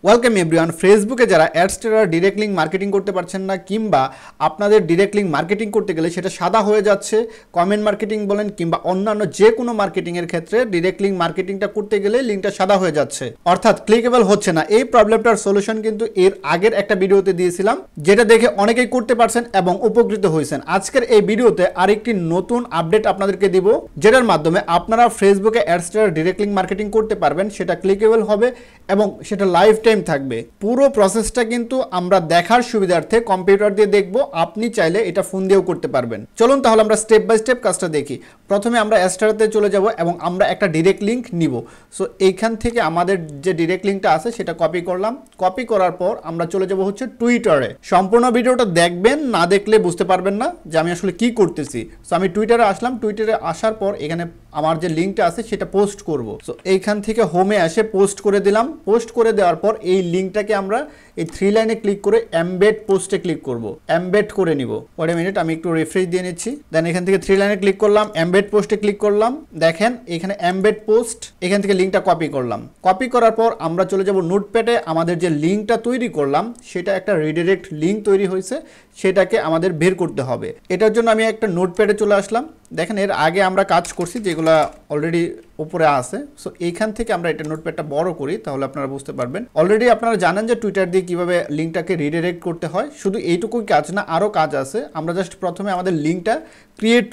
Welcome everyone. ফেসবুকে যারা ads trader direct link marketing করতে পারছেন না, কিংবা আপনাদের ডিরেক্ট লিঙ্ক মার্কেটিং করতে গেলে সেটা সাদা হয়ে যাচ্ছে, কমেন্ট মার্কেটিং বলেন কিংবা অন্যান্য যে কোনো মার্কেটিংয়ের ক্ষেত্রে ডিরেক্ট লিঙ্ক মার্কেটিংটা করতে গেলে লিঙ্কটা সাদা হয়ে যাচ্ছে, অর্থাৎ ক্লিকেবল হচ্ছে না। এই প্রবলেমটার সলিউশন কিন্তু এর আগের একটা ভিডিওতে দিয়েছিলাম, যেটা দেখে অনেকেই করতে পারছেন এবং উপকৃত হয়েছেন। আজকের এই ভিডিওতে আরেকটি নতুন আপডেট আপনাদেরকে দিব, যেটার মাধ্যমে আপনারা ফেসবুকে ads trader direct link marketing করতে পারবেন, সেটা ক্লিকেবল হবে এবং সেটা লাইফ টাইম থাকবে। পুরো প্রসেসটা কিন্তু আমরা দেখার সুবিধার্থে কম্পিউটার দিয়ে দেখব, আপনি চাইলে এটা ফোন দিয়েও করতে পারবেন। চলুন তাহলে আমরা স্টেপ বাই স্টেপ কাজটা দেখি। প্রথমে আমরা অ্যাডস্টারতে চলে যাব এবং আমরা একটা ডিরেক্ট লিঙ্ক নিব। সো এইখান থেকে আমাদের যে ডিরেক্ট লিঙ্কটা আছে সেটা কপি করলাম। কপি করার পর আমরা চলে যাব হচ্ছে টুইটারে। সম্পূর্ণ ভিডিওটা দেখবেন, না দেখলে বুঝতে পারবেন না যে আমি আসলে কি করতেছি। সো আমি টুইটারে আসলাম। টুইটারে আসার পর এখানে আমার যে লিঙ্কটা আছে সেটা পোস্ট করব। সো এইখান থেকে হোমে আসে পোস্ট করে দিলাম। পোস্ট করে দেওয়ার পর এই লিঙ্কটাকে আমরা এই 3 লাইনে ক্লিক করে এমবেড পোস্টে ক্লিক করব, এমবেড করে নিব। ওয়েট আ মিনিট, আমি একটু রিফ্রেশ দিয়ে নিচ্ছি। দেন এখান থেকে 3 লাইনে ক্লিক করলাম, এমবেড পোস্টে ক্লিক করলাম। দেখেন এখানে এমবেড পোস্ট, এখান থেকে লিঙ্কটা কপি করলাম। কপি করার পর আমরা চলে যাব নোটপ্যাডে। আমাদের যে লিঙ্কটা তৈরি করলাম সেটা একটা রিডাইরেক্ট লিঙ্ক তৈরি হয়েছে, সেটাকে আমাদের বের করতে হবে। এটার জন্য আমি একটা নোটপ্যাডে চলে আসলাম। দেখেন এর আগে আমরা কাজ করছি যেগুলো অলরেডি উপরে আছে। সো এইখান থেকে আমরা এটা নোটপ্যাডটা বড় করি, তাহলে আপনারা বুঝতে পারবেন। অলরেডি আপনারা জানেন যে টুইটার দিয়ে কিভাবে লিঙ্কটাকে রিডাইরেক্ট করতে হয়। শুধু এইটুকুই কাজ না, আরও কাজ আছে। আমরা জাস্ট প্রথমে আমাদের লিঙ্কটা ক্রিয়েট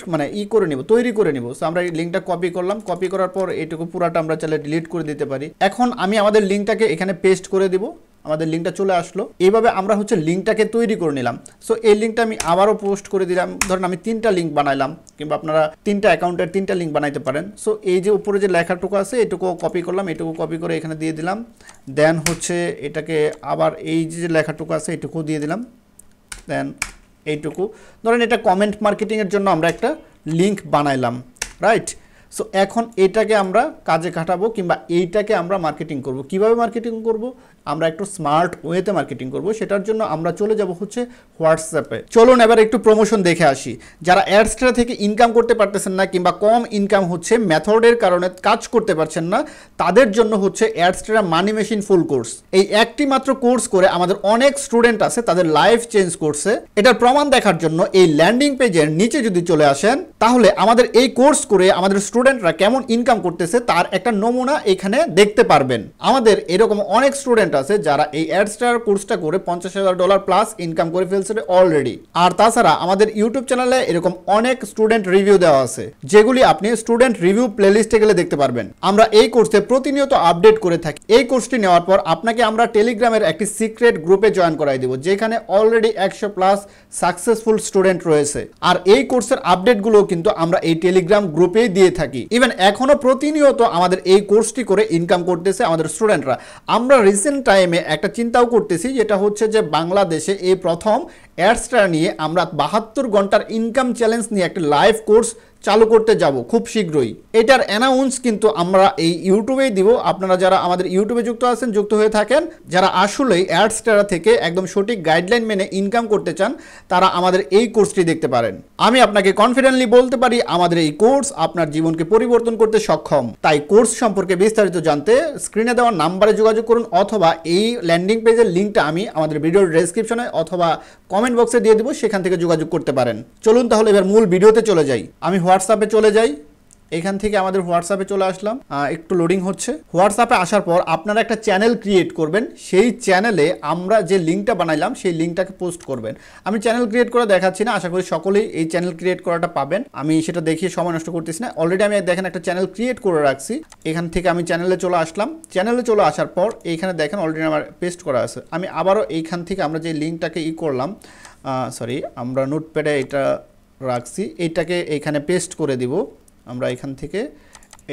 করে নিব, তৈরি করে নিব। সো আমরা এই লিঙ্কটা কপি করলাম। কপি করার পর এইটুকু পুরাটা আমরা চাইলে ডিলিট করে দিতে পারি। এখন আমি আমাদের লিঙ্কটাকে এখানে পেস্ট করে দিব। আমাদের লিঙ্কটা চলে আসলো। এইভাবে আমরা হচ্ছে লিঙ্কটাকে তৈরি করে নিলাম। সো এই লিঙ্কটা আমি আবারও পোস্ট করে দিলাম। ধরেন আমি 3টা লিঙ্ক বানাইলাম, কিংবা আপনারা 3টা অ্যাকাউন্টের 3টা লিঙ্ক বানাইতে পারেন। সো এই যে উপরে যে লেখাটুকু আছে এটুকু কপি করলাম, এটুকু কপি করে এখানে দিয়ে দিলাম। দেন হচ্ছে এটাকে আবার এই যে লেখাটুকু আছে এটুকু দিয়ে দিলাম। দেন এইটুকু ধরেন এটা কমেন্ট মার্কেটিংয়ের জন্য আমরা একটা লিঙ্ক বানাইলাম, রাইট? সো এখন এটাকে আমরা কাজে খাটাবো, কিংবা এইটাকে আমরা মার্কেটিং করব। কিভাবে মার্কেটিং করব? আমরা একটু স্মার্ট ওয়েতে মার্কেটিং করব। সেটার জন্য আমরা চলে যাব হচ্ছে হোয়াটসঅ্যাপে। চলুন এবার একটু প্রমোশন দেখে আসি। যারা অ্যাডস্ট্রা থেকে ইনকাম করতে পারতেছেন না, কিংবা কম ইনকাম হচ্ছে, মেথডের কারণে কাজ করতে পারছেন না, তাদের জন্য হচ্ছে অ্যাডস্ট্রা মানি মেশিন ফুল কোর্স। এই একটি মাত্র কোর্স করে আমাদের অনেক স্টুডেন্ট আছে, তাদের লাইফ চেঞ্জ করছে। এটার প্রমাণ দেখার জন্য এই ল্যান্ডিং পেজের নিচে যদি চলে আসেন, তাহলে আমাদের এই কোর্স করে আমাদের স্টুডেন্টরা কেমন ইনকাম করতেছে তার একটা নমুনা এখানে দেখতে পারবেন। আমাদের এরকম অনেক স্টুডেন্ট আছে যারা এই অ্যাডস্টার কোর্সটা করে $50,000 প্লাস ইনকাম করে ফেলছে অলরেডি। আর তাছাড়া আমাদের ইউটিউব চ্যানেলে এরকম অনেক স্টুডেন্ট রিভিউ দেওয়া আছে, যেগুলি আপনি স্টুডেন্ট রিভিউ প্লেলিস্টে গেলে দেখতে পারবেন। আমরা এই কোর্সে প্রতিনিয়ত আপডেট করে থাকি। এই কোর্সটি নেওয়ার পর আপনাকে আমরা টেলিগ্রামের একটি সিক্রেট গ্রুপে জয়েন করাই দেব, যেখানে অলরেডি 100 প্লাস সাকসেসফুল স্টুডেন্ট রয়েছে। আর এই কোর্সের আপডেটগুলো কিন্তু আমরা এই টেলিগ্রাম গ্রুপেই দিয়ে থাকি। ইভেন এখনো প্রতিনিয়ত আমাদের এই কোর্সটি করে ইনকাম করতেছে আমাদের স্টুডেন্টরা। আমরা রিসেন্ট টাইমে একটা চিন্তাও করতেছি, যেটা হচ্ছে যে বাংলাদেশে এই প্রথম অ্যাডস্টার নিয়ে আমরা 72 ঘন্টার ইনকাম চ্যালেঞ্জ নিয়ে একটা লাইভ কোর্স চালু করতে যাব খুব শীঘ্রই। এটার অ্যানাউন্স কিন্তু আমরা এই ইউটিউবেই দিব। আপনারা যারা আমাদের ইউটিউবে যুক্ত আছেন, যুক্ত হয়ে থাকেন, যারা আসলেই অ্যাডস্টার থেকে একদম সঠিক গাইডলাইন মেনে ইনকাম করতে চান, তারা আমাদের এই কোর্সটি দেখতে পারেন। আমি আপনাকে কনফিডেন্টলি বলতে পারি আমাদের এই কোর্স আপনার জীবনকে পরিবর্তন করতে সক্ষম। তাই কোর্স সম্পর্কে বিস্তারিত জানতে স্ক্রিনে দেওয়া নাম্বারে যোগাযোগ করুন, অথবা এই ল্যান্ডিং পেজের লিঙ্কটা আমি আমাদের ভিডিওর ডেসক্রিপশনে অথবা কমেন্ট বক্সে দিয়ে দিব, সেখান থেকে যোগাযোগ করতে পারেন। চলুন তাহলে এবার মূল ভিডিওতে চলে যাই। আমি হোয়াটসঅ্যাপে চলে যাই। এখান থেকে আমাদের হোয়াটসঅ্যাপে চলে আসলাম। একটু লোডিং হচ্ছে। হোয়াটসঅ্যাপে আসার পর আপনারা একটা চ্যানেল ক্রিয়েট করবেন। সেই চ্যানেলে আমরা যে লিঙ্কটা বানাইলাম সেই লিঙ্কটাকে পোস্ট করবেন। আমি চ্যানেল ক্রিয়েট করে দেখাচ্ছি না, আশা করি সকলেই এই চ্যানেল ক্রিয়েট করাটা পাবেন। আমি সেটা দেখিয়ে সময় নষ্ট করতেছি না। অলরেডি আমি দেখেন একটা চ্যানেল ক্রিয়েট করে রাখছি। এখান থেকে আমি চ্যানেলে চলে আসলাম। চ্যানেলে চলে আসার পর এইখানে দেখেন অলরেডি আমার পেস্ট করা আছে। আমি আবারও এইখান থেকে আমরা যে লিঙ্কটাকে করলাম, আমরা নোটপ্যাডে এটা রাখছি, এইটাকে এইখানে পেস্ট করে দিব। আমরা এখান থেকে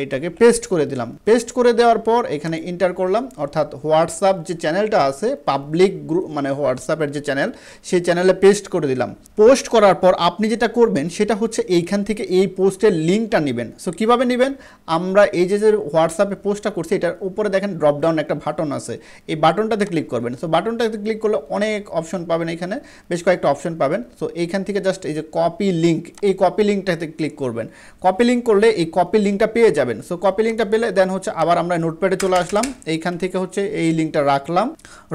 এইটাকে পেস্ট করে দিলাম। পেস্ট করে দেওয়ার পর এখানে এন্টার করলাম, অর্থাৎ হোয়াটসঅ্যাপ যে চ্যানেলটা আছে পাবলিক গ্রুপ, মানে হোয়াটসঅ্যাপের যে চ্যানেল, সেই চ্যানেলে পেস্ট করে দিলাম। পোস্ট করার পর আপনি যেটা করবেন সেটা হচ্ছে এইখান থেকে এই পোস্টের লিঙ্কটা নেবেন। সো কীভাবে নেবেন? আমরা এই যে হোয়াটসঅ্যাপে পোস্টটা করছি এটার উপরে দেখেন ড্রপ ডাউন একটা বাটন আছে, এই বাটনটাতে ক্লিক করবেন। সো বাটনটাতে ক্লিক করলে অনেক অপশন পাবেন, এখানে বেশ কয়েকটা অপশন পাবেন। সো এইখান থেকে জাস্ট এই যে কপি লিঙ্ক, এই কপি লিঙ্কটাতে ক্লিক করবেন। কপি লিঙ্ক করলে এই কপি লিঙ্কটা পেয়ে যাবেন। যাবেন। সো কপি লিঙ্কটা পেলে দেন হচ্ছে আবার আমরা নোটপ্যাডে চলে আসলাম, এইখান থেকে হচ্ছে এই লিঙ্কটা রাখলাম।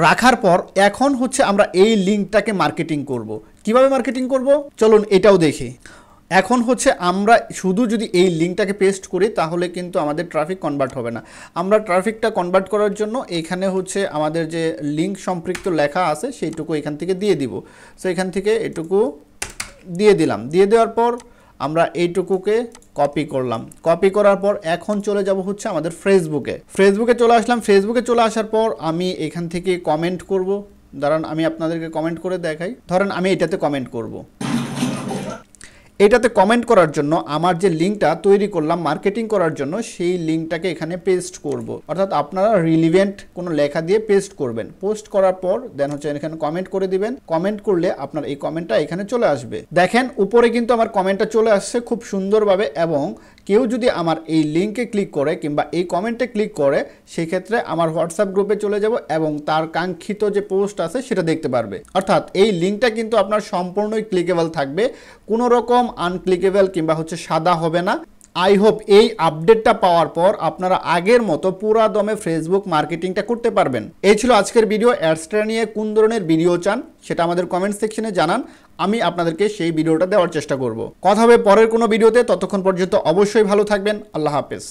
রাখার পর এখন হচ্ছে আমরা এই লিঙ্কটাকে মার্কেটিং করব। কিভাবে মার্কেটিং করব চলুন এটাও দেখি। এখন হচ্ছে আমরা শুধু যদি এই লিঙ্কটাকে পেস্ট করি তাহলে কিন্তু আমাদের ট্রাফিক কনভার্ট হবে না। আমরা ট্রাফিকটা কনভার্ট করার জন্য এখানে হচ্ছে আমাদের যে লিঙ্ক সম্পৃক্ত লেখা আছে সেইটুকু এখান থেকে দিয়ে দিব। সো এখান থেকে এটুকু দিয়ে দিলাম। দিয়ে দেওয়ার পর আমরা এইটুকুকে কপি করলাম। কপি করার পর এখন চলে যাব হচ্ছে আমাদের ফেসবুকে চলে আসলাম। ফেসবুকে চলে আসার পর আমি এখান থেকে কমেন্ট করব। দাঁড়ান আমি আপনাদেরকে কমেন্ট করে দেখাই। ধরেন আমি এটাতে কমেন্ট করব। এটাতে কমেন্ট করার জন্য আমার যে লিঙ্কটা তৈরি করলাম মার্কেটিং করার জন্য সেই লিঙ্কটাকে এখানে পেস্ট করব। অর্থাৎ আপনারা রিলিভেন্ট কোনো লেখা দিয়ে পেস্ট করবেন। পোস্ট করার পর দেন হচ্ছে এখানে কমেন্ট করে দিবেন। কমেন্ট করলে আপনার এই কমেন্টটা এখানে চলে আসবে। দেখেন উপরে কিন্তু আমার কমেন্টটা চলে আসছে খুব সুন্দরভাবে, এবং কেউ যদি আমার এই লিঙ্কে ক্লিক করে কিংবা এই কমেন্টে ক্লিক করে সেক্ষেত্রে আমার হোয়াটসঅ্যাপ গ্রুপে চলে যাব এবং তার কাঙ্ক্ষিত যে পোস্ট আছে সেটা দেখতে পারবে। অর্থাৎ এই লিঙ্কটা কিন্তু আপনার সম্পূর্ণই ক্লিকেবল থাকবে, কোনো রকম আনক্লিকেবল কিংবা হচ্ছে সাদা হবে না। আই হোপ এই আপডেটটা পাওয়ার পর আপনারা আগের মতো পুরা দমে ফেসবুক মার্কেটিংটা করতে পারবেন। এই ছিল আজকের ভিডিও। অ্যাডস্ট্রা নিয়ে কোন ধরনের ভিডিও চান সেটা আমাদের কমেন্ট সেকশনে জানান, আমি আপনাদেরকে সেই ভিডিওটা দেওয়ার চেষ্টা করব। কথা হবে পরের কোনো ভিডিওতে, ততক্ষণ পর্যন্ত অবশ্যই ভালো থাকবেন। আল্লাহ হাফেজ।